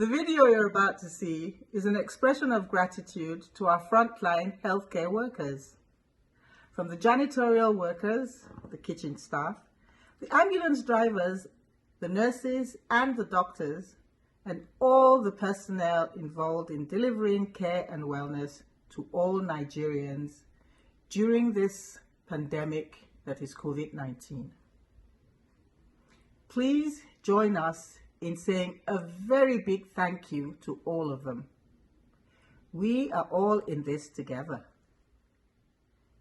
The video you're about to see is an expression of gratitude to our frontline healthcare workers. From the janitorial workers, the kitchen staff, the ambulance drivers, the nurses and the doctors, and all the personnel involved in delivering care and wellness to all Nigerians during this pandemic that is COVID-19. Please join us in saying a very big thank you to all of them. We are all in this together.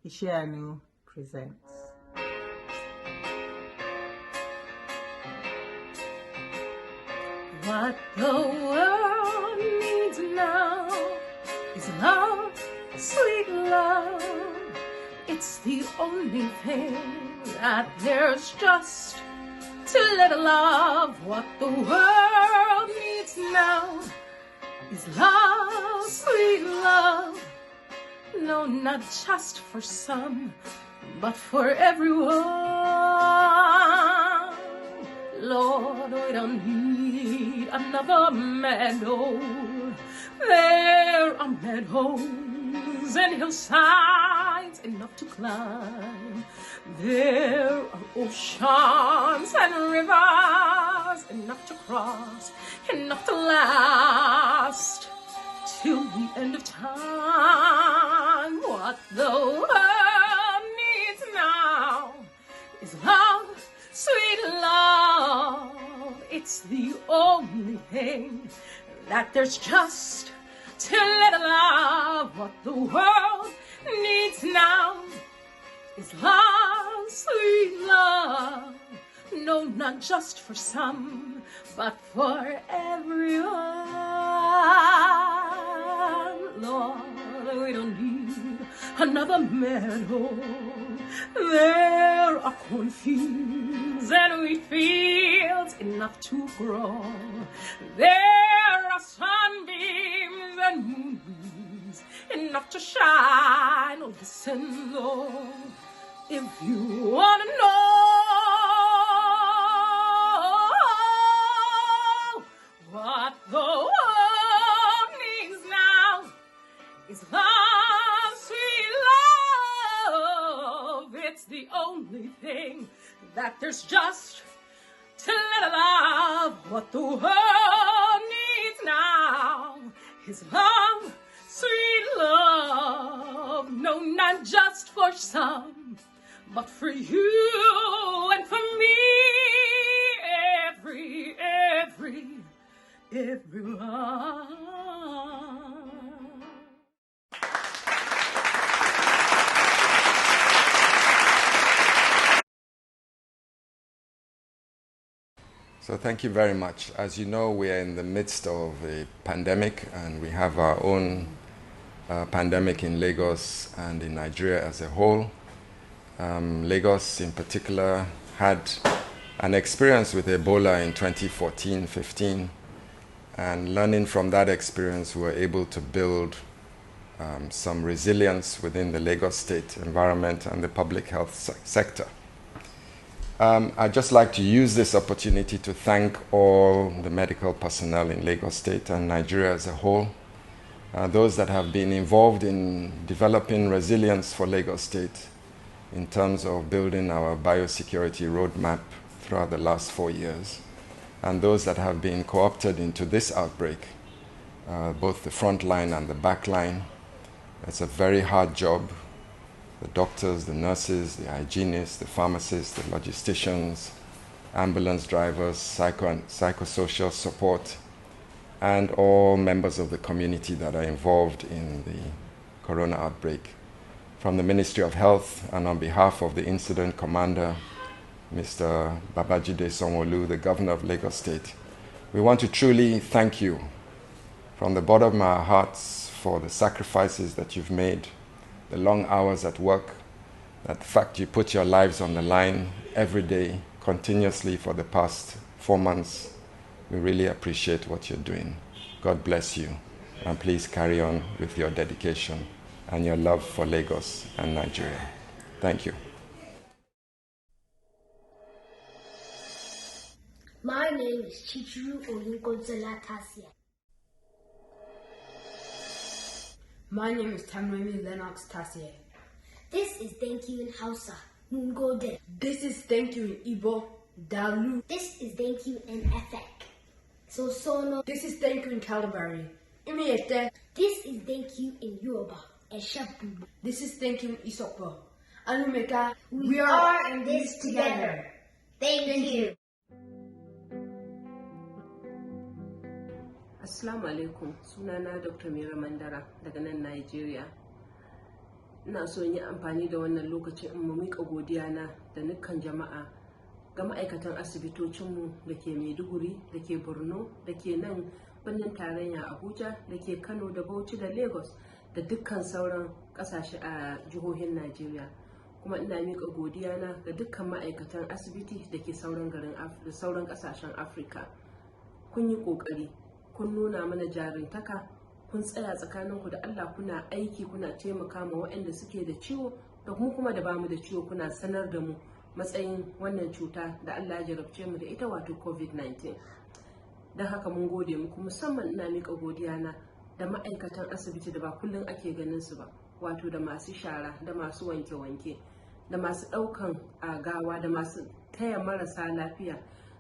Ishianu presents. What the world needs now is love, sweet love. It's the only thing that there's just too little love. What the world needs now is love, sweet love. No, not just for some, but for everyone. Lord, we don't need another meadow. There are meadows and hillsides enough to climb. There are oceans and rivers enough to cross, enough to last till the end of time. What the world needs now is love, sweet love. It's the only thing that there's just too little of. What the world needs now is love, sweet love. No, not just for some, but for everyone. Lord, we don't need another meadow. There are cornfields and wheat fields enough to grow. There are sunbeams and moonbeams enough to shine. Oh, listen, Lord, if you want to know what the world needs now is love, sweet love. It's the only thing that there's just too little of. What the world needs now is love, sweet love. No, not just for some, but for you and for me. Everyone. So thank you very much. As you know, we are in the midst of a pandemic, and we have our own pandemic in Lagos and in Nigeria as a whole. Lagos in particular had an experience with Ebola in 2014-15, and learning from that experience, we were able to build some resilience within the Lagos state environment and the public health sector. I'd just like to use this opportunity to thank all the medical personnel in Lagos State and Nigeria as a whole, those that have been involved in developing resilience for Lagos State in terms of building our biosecurity roadmap throughout the last 4 years, and those that have been co-opted into this outbreak, both the front line and the back line. It's a very hard job. The doctors, the nurses, the hygienists, the pharmacists, the logisticians, ambulance drivers, psychosocial support, and all members of the community that are involved in the corona outbreak. From the Ministry of Health and on behalf of the Incident Commander, Mr. Babajide Sanwo-Olu, the Governor of Lagos State, we want to truly thank you from the bottom of our hearts for the sacrifices that you've made, the long hours at work, the fact you put your lives on the line every day, continuously for the past 4 months. We really appreciate what you're doing. God bless you, and please carry on with your dedication and your love for Lagos and Nigeria. Thank you. My name is Chichuru Olinkonsola Tasia. My name is Tamremi Lennox Tassier. This is thank you in Hausa, Mungode. This is thank you in Igbo, Dalu. This is thank you in Efek, Sosono. This is thank you in Calabari, Imiete. This is thank you in Yoruba, Eshapu. This is thank you in Isopo, Anumeka. We are in this together. Thank you. Assalamu alaikum, sunana Dr. Mira Mandara daga nan Nigeria. Ina so in yi amfani da wannan lokacin in mu miƙa godiya na da dukkan jama'a ga ma'aikatan asibitocinmu da ke Maiduguri, da ke Borno, da ke nan birnin tarayya Abuja, da ke Kano da Bauchi da Lagos da dukkan sauran ƙasashe a jihohin Najeriya. Kuma ina miƙa godiya na ga dukkan ma'aikatan asibiti da ke sauran ƙasashen Afirka. Kun yi ƙoƙari, kun nuna mana jarintaka, kun tsaya tsakaninku da Allah kuna aiki, kuna taimaka ma waɗanda suke da ciwo da kuma da bamu da ciwo, kuna sanar da mu matsayin wannan cuta da Allah ya jarabce mu da ita, wato COVID-19. Don haka mun gode muku, musamman ina miƙa godiya na da ma'aikatan asibiti da ba kullum ake ganin su ba, wato da masu shara, da masu wanke-wanke, da masu ɗaukan gawa, da masu taya marasa lafiya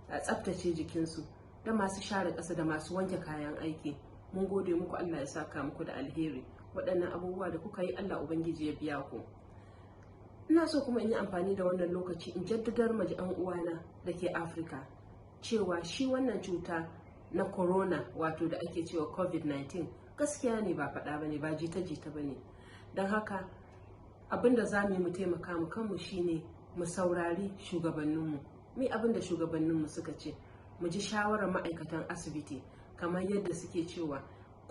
a tsaftace jikinsu, da masu share ƙasa, da masu wanke kayan aiki. Mun gode muku, Allah ya saka muku da alheri. Waɗannan abubuwa da kuka yi, Allah Ubangiji ya biya ku. Ina so kuma in yi amfani da wannan lokaci in jaddadar ma ƴan uwana da ke Afirka cewa shi wannan cuta na corona, wato da ake cewa COVID-19, gaskiya ne, ba faɗa bane, ba jita-jita bane. Don haka abin da za mu yi mu taimaka mu kanmu shine mu saurari shugabanninmu. Abin da shugabanninmu suka ce, mu ji shawarar ma'aikatan asibiti, kamar yadda suke cewa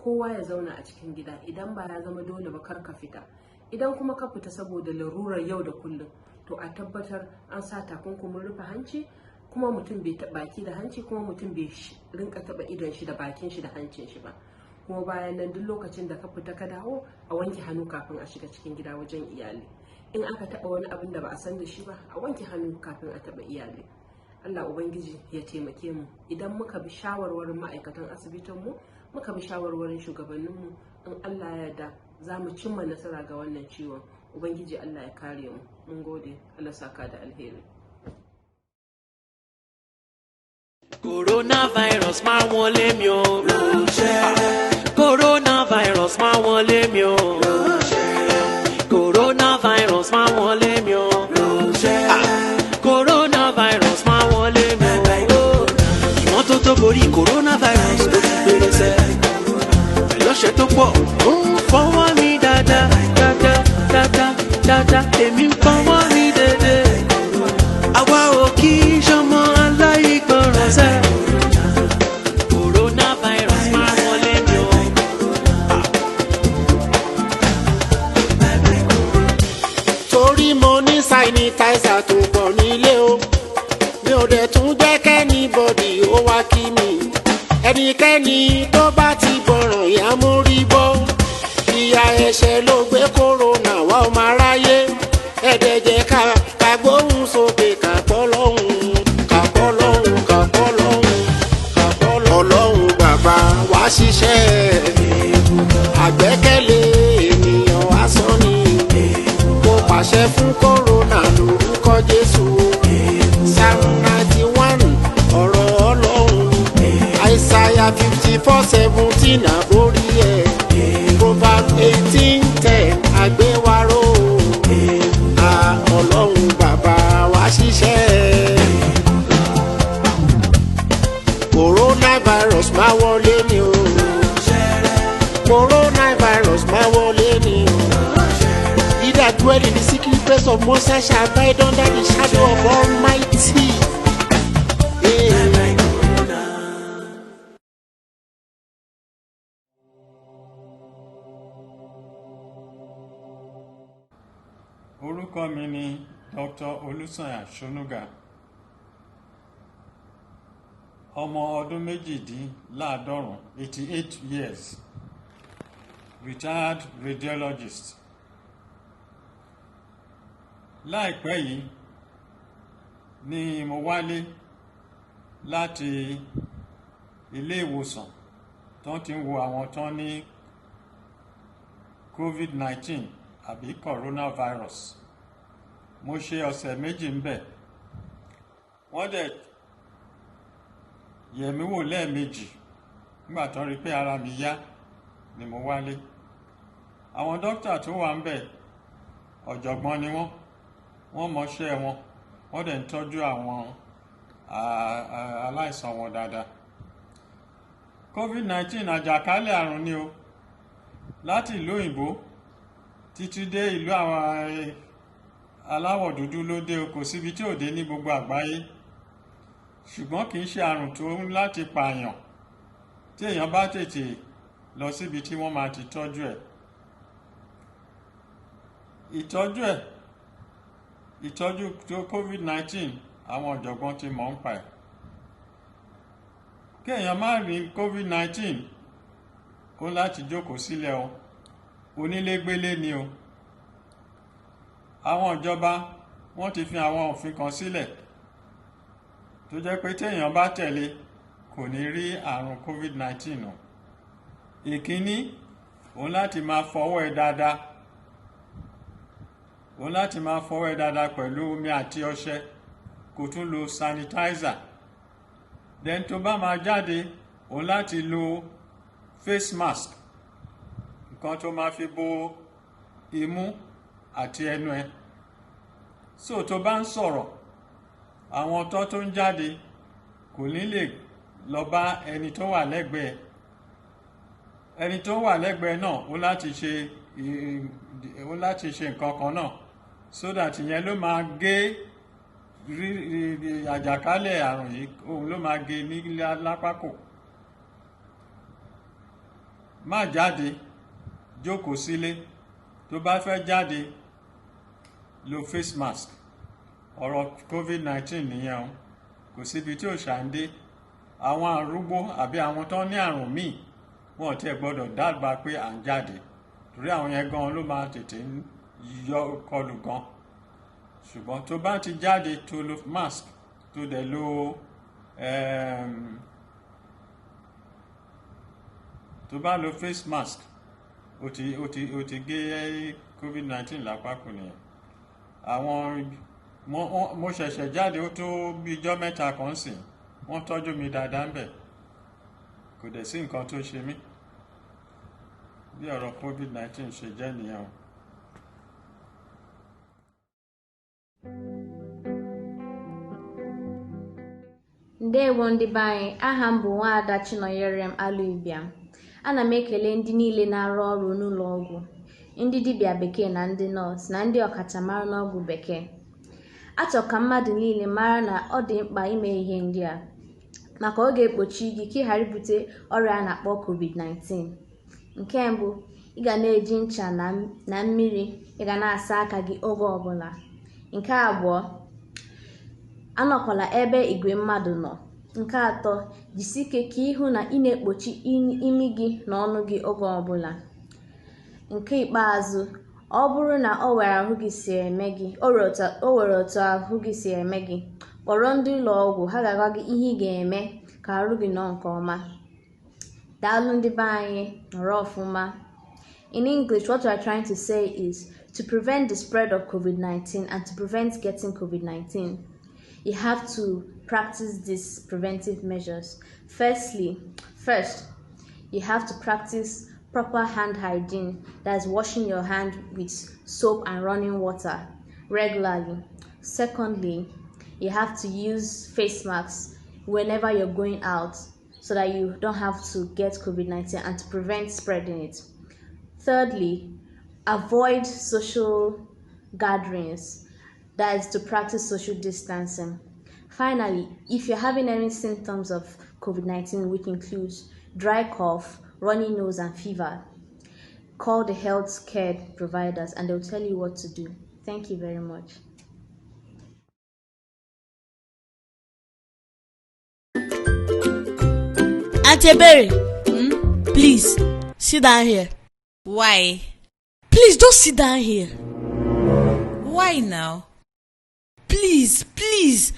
kowa ya zauna a cikin gida, idan ba ya zama dole ba kar ka fita. Idan kuma ka fita saboda larurar yau da kullum, to a tabbatar an sa takunkumin rufe hanci, kuma mutum bai taɓa baki da hanci, kuma mutum bai rinka taɓa idon shi da bakin shi da hancin shi ba. Kuma bayan nan duk lokacin da ka fita ka dawo, a wanke hannu kafin a shiga cikin gida wajen iyali. In aka taɓa wani abin da ba a san da shi ba, a wanke hannu kafin a taɓa iyali. Allah Ubangiji ya taimake mu. Idan muka bi shawarwarin ma'aikatan asibitinmu, muka bi shawarwarin shugabanninmu, in Allah ya yarda za mu cimma nasara ga wannan ciwon. Ubangiji Allah ya kare mu. Mun gode, Allah saka da alheri. Coronavirus máa wọlé mi o. Coronavirus máa wọlé mi o. Coronavirus máa wọlé mi o. Coronavirus máa wọlé mi o. Ìmọ́tótó borí coronavirus ló ti gbére sẹ́. Lọ́sẹ̀ tó pọ̀ ó ń fọwọ́ mi dáadáa dáadáa èmi ń fọwọ́ mi dédé. Àwa ò kí í ṣọmọ aláìgbọràn sẹ́. Coronavirus máa wọlé mi o. Torí mo ní sanitizer tó pọ̀ nílé o, mi ò dẹ̀ tún jẹ́ kẹ́nibọ̀dì ó wá kí mi. Ẹnikẹ́ni tó bá ti gbọ̀ràn yá mórí bọ́. Ìyà ẹ̀ṣẹ̀ ló gbé kòrónà wá ọmọ aráyé. Ẹ̀dẹ̀ jẹ́ ká gbóhùn sókè kàpọ̀ lọ́hùn, kàpọ̀ lọ́hùn, kàpọ̀ lọ́hùn, kàpọ̀ lọ́hùn. Bàbá wa ṣiṣẹ́ àgbẹ́kẹ̀lé ènìyàn asán ni. Mo pàṣẹ fún kòrónà lórúkọ Jésù. Psalm 91 ọ̀rọ̀ Ọlọ́run. Isaiah 54:17 àbórí ẹ̀. Proverbs 18:10 àgbéwárò. Ọlọ́run bàbá wa ṣiṣẹ́. Coronavirus máa wọlé ni o. Coronavirus máa wọlé ni o. He that dwell in the secret place of Most High shall abide under the shadow of Almighty. Orúkọ mi ni Dr. Olúsànyà Ṣónúgà. Ọmọ ọdún méjìdínláàádọ́rùn 88 years, retired radiologist. Láìpẹ́ yìí ni mo wálé láti ilé ìwòsàn tó ti ń wo àwọn tó ní COVID-19 àbí coronavirus. Mo ṣe ọ̀sẹ̀ méjì ń bẹ̀. Wọ́n dẹ̀ yẹ̀ mí wò lẹ́ẹ̀mejì. Nígbà tán rí pé ara mi yá ni mo wálé. Àwọn dókítà tó wà ń bẹ̀ ọ̀jọ̀gbọ́n ni wọ́n mọṣẹ́ wọn, wọ́n dẹ̀ ń tọ́jú àwọn aláìsàn wọn dáadáa. COVID-19 àjàkálẹ̀ àrùn ni o, láti ìlú òyìnbó títí dé ìlú àwọn aláwọ̀ dúdú ló dé o, kò síbi tí ò dé ní gbogbo àgbáyé. Ṣùgbọ́n kì í ṣe àrùn tó ń láti pààyàn tí èèyàn bá tètè lọ síbi tí wọ́n máa ti tọ́jú ẹ̀. Ìtọ́jú tó COVID-19 àwọn ọ̀jọ̀gbọ́n ti mọ̀ ń pa ẹ̀. Kí èèyàn má rí COVID-19 ó láti jókòó sílẹ̀ o, onílégbélé ni o. Àwọn ìjọba wọ́n ti fi àwọn òfin kan sílẹ̀ tó jẹ́ pé téèyàn bá tẹ̀lé kò ní rí àrùn COVID-19 o. Ìkíní, òun láti máa fọwọ́ ẹ dáadáa. Òun láti máa fọwọ́ ẹ dáadáa pẹ̀lú omi àti ọṣẹ, kò tún lo sanitizer. Then tó bá máa jáde, òun láti lo face mask, nǹkan tó máa fi bo imú àti ẹnu ẹ. So tó bá ń sọ̀rọ̀, àwọn ọ̀tọ̀ tó ń jáde kò ní lè lọ bá ẹni tó wà lẹ́gbẹ̀ẹ́. Ẹni tó wà lẹ́gbẹ̀ẹ́ náà ó láti ṣe nǹkan kan náà, so that ìyẹn ló máa gé àjàkálẹ̀ àrùn yìí, òun ló máa gé ní lápákò. Má jáde, jókòó sílé. Tó bá fẹ́ jáde, lo face mask. Ọ̀rọ̀ COVID-19 nìyẹn o, kò síbi tí ò ṣàǹdé. Àwọn arúgbó àbí àwọn tó ní àrùn míì wọn ò tiẹ̀ gbọ́dọ̀ dàgbà pé à ń jáde, torí àwọn yẹn gan ló máa tètè yọ kọlù gan. Ṣùgbọ́n tó bá ti jáde tó lo mask, tó dẹ̀ lo tó bá lo face mask, ó ti gé COVID-19 lápákò nìyẹn. Mo ṣẹ̀ṣẹ̀ jáde ó tó bí ijọ́ mẹ́ta kan sìn, wọ́n tọ́jú mi dáadáa ń bẹ̀, kò dẹ̀ sí nǹkan tó ṣe mí. Bí ọ̀rọ̀ COVID-19 ṣe jẹ́ nìyẹn o. Ndewo ndị be anyị, aha m bụ Nwaada Chinonyerem Alụibiam. Ana m ekele ndị niile na-arụ ọrụ n'ụlọ ọgwụ, ndị dibịa bekee na ndị nọọsụ na ndị ọkachamara n'ọgwụ bekee. Achọ ka mmadụ niile mara na ọ dị mkpa ime ihe ndị a maka ọ ga-egbochi gị ka ị ghara ibute ọrịa a na-akpọ COVID-19. Nke mbụ, ị ga na-eji ncha na mmiri, ị ga na-asa aka gị oge ọbụla. Nke abụọ, anọkwala ebe igwe mmadụ nọ. Nke atọ, jisi ike ka ịhụ na ị na-ekpuchi imi gị na ọnụ gị oge ọbụla. Nke ikpeazụ, ọ bụrụ na o were otu ahụ gị si eme gị, kpọrọ ndị ụlọ ọgwụ, ha ga-agwa gị ihe ị ga-eme ka arụ gị nọ nke ọma. Daalụ ndị be anyị, nọrọ ọfụma. In English, what we are trying to say is to prevent the spread of COVID-19 and to prevent getting COVID-19. You have to practice these preventive measures. First, you have to practice proper hand hygiene, that is washing your hand with soap and running water regularly. Secondly, you have to use face masks whenever you're going out so that you don't have to get COVID-19 and to prevent spreading it. Thirdly, avoid social gatherings, that is to practice social distancing. Finally, if you're having any symptoms of COVID-19, which includes dry cough, runny nose, and fever, call the health care providers and they'll tell you what to do. Thank you very much. Auntie Berry, please sit down here. Why? Please just sit down here. Why now? Please,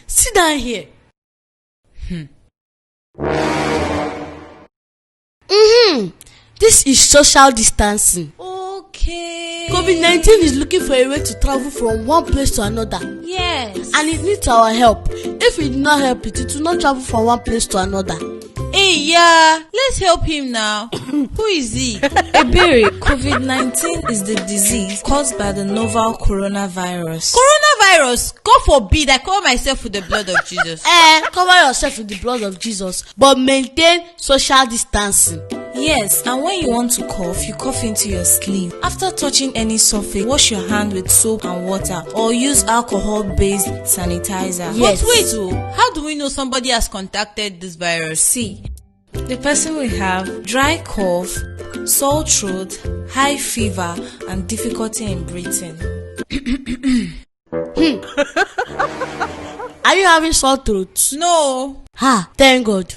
sit down here. This is social distancing. Okay. Okay. COVID-19 is looking for a way to travel from one place to another. Yes. And it needs our help. If we do not help it, it will not travel from one place to another. Hey, yeah, let's help him now. Who is he? Ebere, COVID-19 is the disease caused by the novel coronavirus. Coronavirus? God forbid, I cover myself with the blood of Jesus. Cover yourself with the blood of Jesus, but maintain social distancing. Yes, and when you want to cough, you cough into your sleeve. After touching any surface, wash your hand with soap and water or use alcohol-based sanitizer. Yes. But wait, how do we know somebody has contacted this virus? See, the person will have dry cough, sore throat, high fever, and difficulty in breathing. Are you having sore throat? No. Thank God.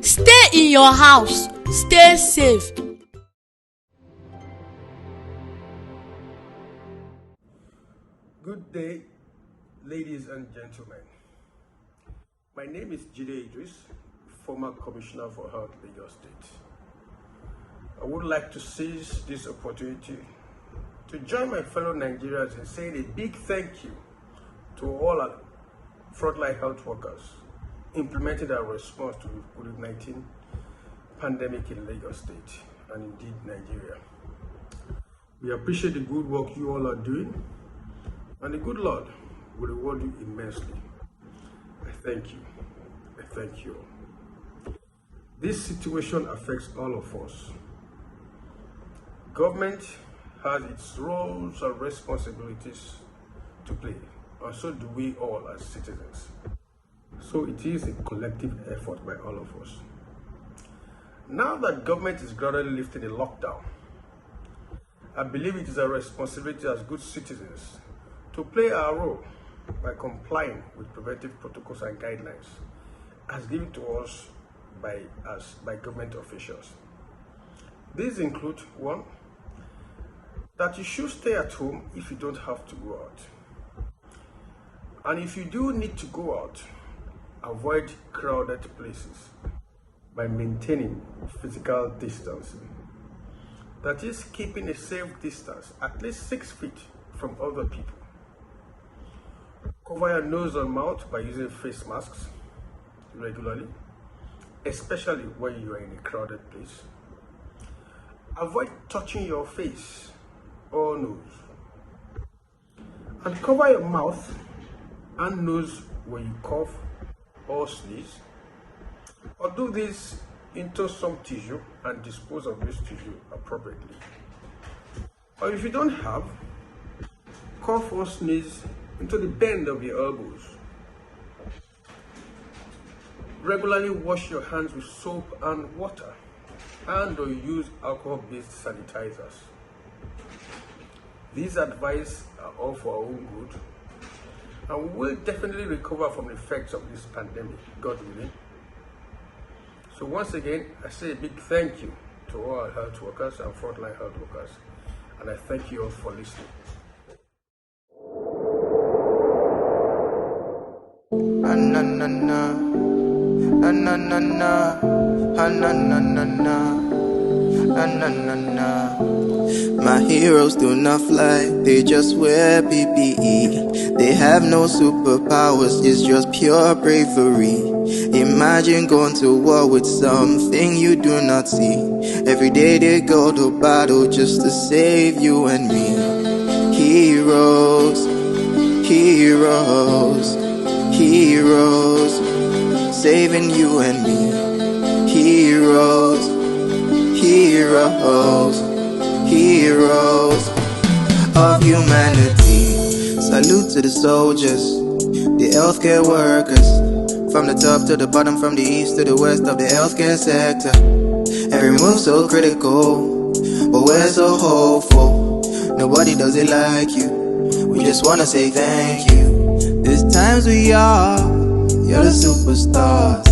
Stay in your house. Stay safe. Good day, ladies and gentlemen. My name is Jide Idris, former Commissioner for Health, Lagos State. I would like to seize this opportunity to join my fellow Nigerians in saying a big thank you to all our frontline health workers implementing our response to the COVID-19 pandemic in Lagos State and indeed Nigeria. We appreciate the good work you all are doing, and the good Lord will reward you immensely. I thank you. I thank you all. This situation affects all of us. Government has its roles and responsibilities to play, and so do we all as citizens. So it is a collective effort by all of us. Now that government is gradually lifting the lockdown, I believe it is our responsibility as good citizens to play our role by complying with preventive protocols and guidelines as given to us by government officials. These include 1, that you should stay at home if you don't have to go out. And if you do need to go out, avoid crowded places by maintaining physical distancing. That is, keeping a safe distance, at least 6 feet from other people. Cover your nose and mouth by using face masks regularly, especially when you are in a crowded place. Avoid touching your face or nose. And cover your mouth and nose when you cough or sneeze. Or do this into some tissue and dispose of this tissue appropriately. Or if you don't have, cough or sneeze into the bend of your elbows. Regularly wash your hands with soap and water, and or use alcohol-based sanitizers. These advice are all for our own good, and we will definitely recover from the effects of this pandemic, God willing. So once again, I say a big thank you to all our health workers and frontline health workers, and I thank you all for listening. Na na na, na na na na, na na na na, na na na na. My heroes do not fly, they just wear PPE. They have no superpowers, it's just pure bravery. Imagine going to war with something you do not see. Every day they go to battle just to save you and me. Heroes, heroes, heroes, saving you and me. Heroes, heroes, heroes of humanity. Salute to the soldiers, the healthcare workers, from the top to the bottom, from the east to the west of the healthcare sector. Every move so critical, but we're so hopeful. Nobody does it like you. We just wanna say thank you. These times we are, you're the superstars.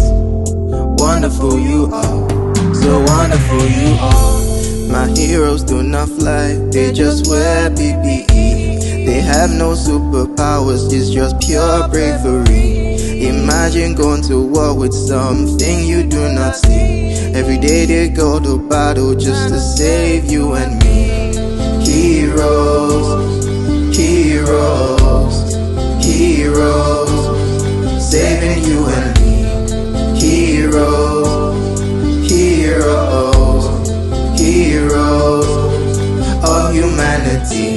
Wonderful you are, so wonderful you are. My heroes do not fly, they just wear PPE. They have no superpowers, it's just pure bravery. Imagine going to war with something you do not see. Every day they go to battle just to save you and me. Heroes, heroes, heroes, saving you and me. Heroes, heroes, heroes of humanity.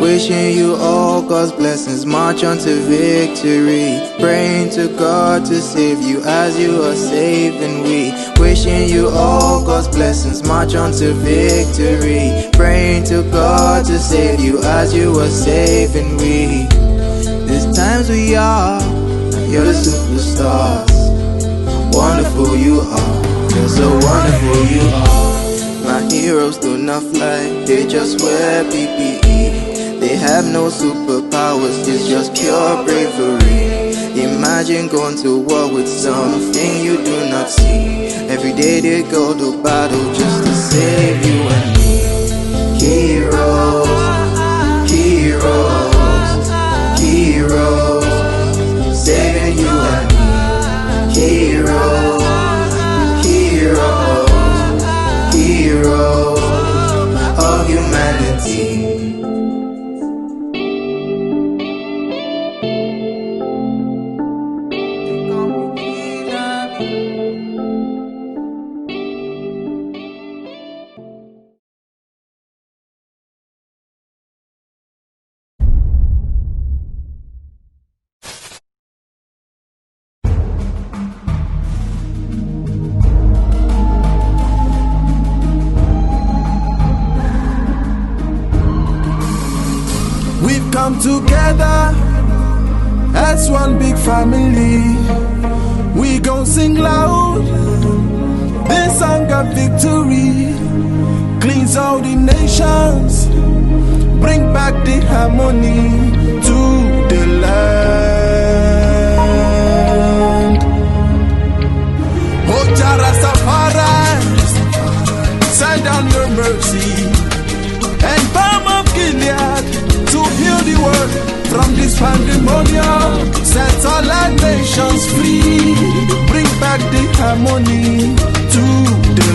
Wishing you all God's blessings, march on to victory. Praying to God to save you as you are saving we. Wishing you all God's blessings, march on to victory. Praying to God to save you as you are saving we. These times we are, you're the superstars. Wonderful you are, you're so wonderful you are. My heroes do not fly, they just wear PPE. They have no superpowers, it's just pure bravery. Imagine going to war with something you do not see. Every day they go to battle just to save you and me. Heroes, heroes, heroes, saving you and me. Heroes, heroes, heroes of humanity. Come together as one big family. We gon' sing loud this song of victory. Cleanse all the nations, bring back the harmony to the land. Oh Jah Rastafari, send down your mercy and balm of Gilead to heal the world from this pandemonium. Set all our nations free, bring back the harmony to the